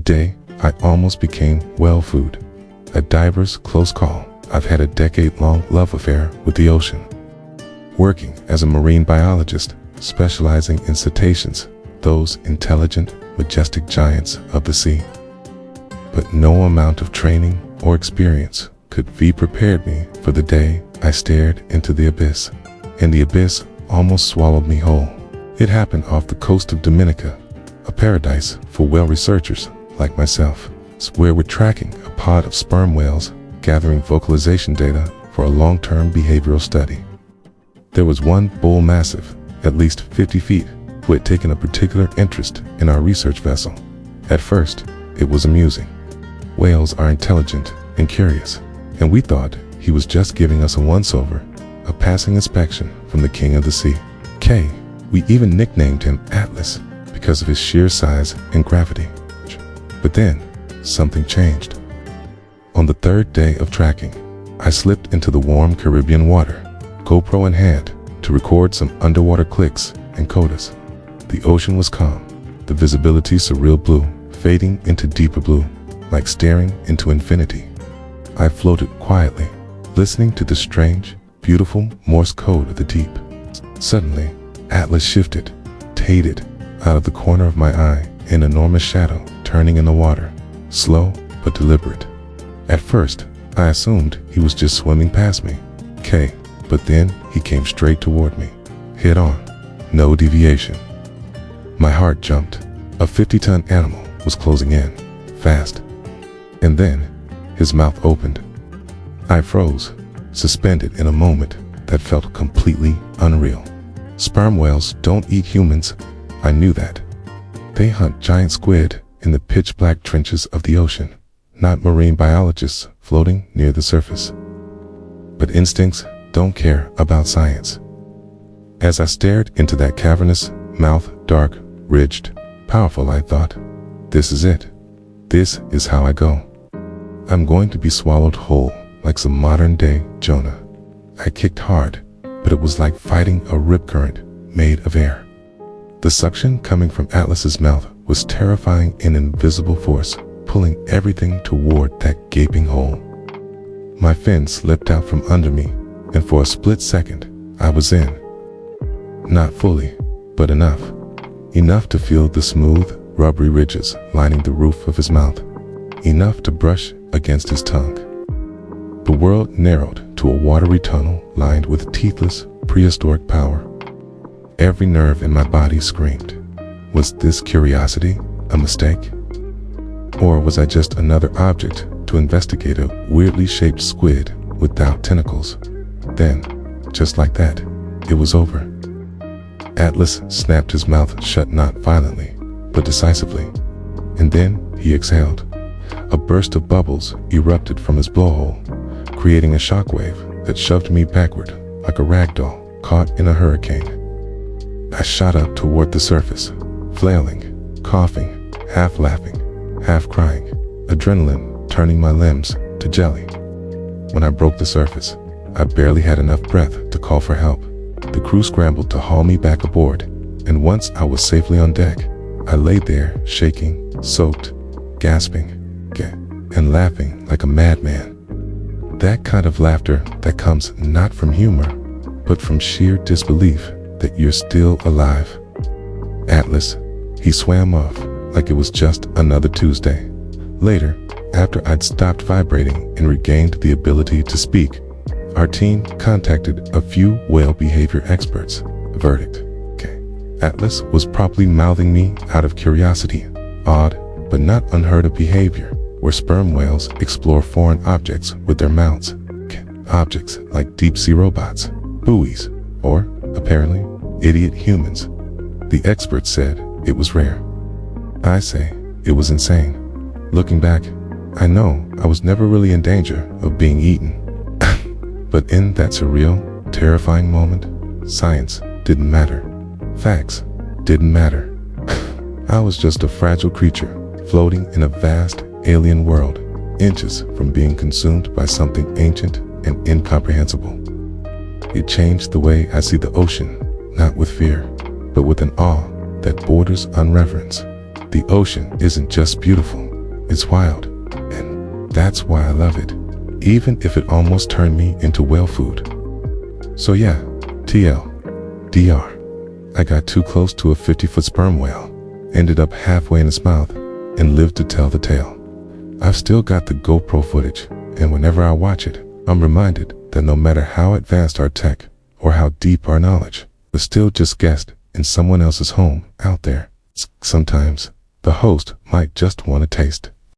Today, I almost became whale food. A diver's close call. I've had a decade-long love affair with the ocean. Working as a marine biologist, specializing in cetaceans, those intelligent, majestic giants of the sea. But no amount of training or experience could have prepared me for the day I stared into the abyss. And the abyss almost swallowed me whole. It happened off the coast of Dominica, a paradise for whale researchers like myself. It's where we're tracking a pod of sperm whales, gathering vocalization data for a long-term behavioral study. There was one bull massive, at least 50 feet, who had taken a particular interest in our research vessel. At first, it was amusing. Whales are intelligent and curious, and we thought he was just giving us a once-over, a passing inspection from the king of the sea. We even nicknamed him Atlas because of his sheer size and gravity. But then, something changed. On the third day of tracking, I slipped into the warm Caribbean water, GoPro in hand, to record some underwater clicks and codas. The ocean was calm, the visibility surreal blue, fading into deeper blue, like staring into infinity. I floated quietly, listening to the strange, beautiful Morse code of the deep. Suddenly, Atlas shifted, tated, out of the corner of my eye, an enormous shadow turning in the water, slow but deliberate. At first, I assumed he was just swimming past me, but then he came straight toward me, head on, no deviation. My heart jumped. A 50-ton animal was closing in, fast. And then, his mouth opened. I froze, suspended in a moment that felt completely unreal. Sperm whales don't eat humans, I knew that. They hunt giant squid in the pitch-black trenches of the ocean, not marine biologists floating near the surface. But instincts don't care about science. As I stared into that cavernous mouth, dark, ridged, powerful, I thought, this is it. This is how I go. I'm going to be swallowed whole like some modern-day Jonah. I kicked hard, but it was like fighting a rip current made of air. The suction coming from Atlas's mouth was terrifying, an invisible force, pulling everything toward that gaping hole. My fin slipped out from under me, and for a split second, I was in. Not fully, but enough. Enough to feel the smooth, rubbery ridges lining the roof of his mouth. Enough to brush against his tongue. The world narrowed to a watery tunnel lined with teethless, prehistoric power. Every nerve in my body screamed. Was this curiosity a mistake? Or was I just another object to investigate a weirdly shaped squid without tentacles? Then, just like that, it was over. Atlas snapped his mouth shut, not violently, but decisively. And then he exhaled. A burst of bubbles erupted from his blowhole, creating a shockwave that shoved me backward like a rag doll caught in a hurricane. I shot up toward the surface, flailing, coughing, half laughing, half crying, adrenaline turning my limbs to jelly. When I broke the surface, I barely had enough breath to call for help. The crew scrambled to haul me back aboard, and once I was safely on deck, I lay there shaking, soaked, gasping, and laughing like a madman. That kind of laughter that comes not from humor, but from sheer disbelief that you're still alive. Atlas, he swam off like it was just another Tuesday. Later, after I'd stopped vibrating and regained the ability to speak, our team contacted a few whale behavior experts. Verdict: Atlas was probably mouthing me out of curiosity. Odd, but not unheard of behavior, where sperm whales explore foreign objects with their mouths. Objects like deep-sea robots, buoys, or, apparently, idiot humans. The experts said it was rare. I say it was insane. Looking back, I know I was never really in danger of being eaten. But in that surreal, terrifying moment, science didn't matter. Facts didn't matter. I was just a fragile creature floating in a vast, alien world, inches from being consumed by something ancient and incomprehensible. It changed the way I see the ocean, not with fear, but with an awe that borders on reverence. The ocean isn't just beautiful, It's wild, and that's why I love it, even if it almost turned me into whale food. So yeah, TLDR. I got too close to a 50-foot sperm whale, ended up halfway in its mouth, and lived to tell the tale. I've still got the GoPro footage, and whenever I watch it, I'm reminded that no matter how advanced our tech or how deep our knowledge, we're still just guests in someone else's home out there. Sometimes, the host might just want to taste.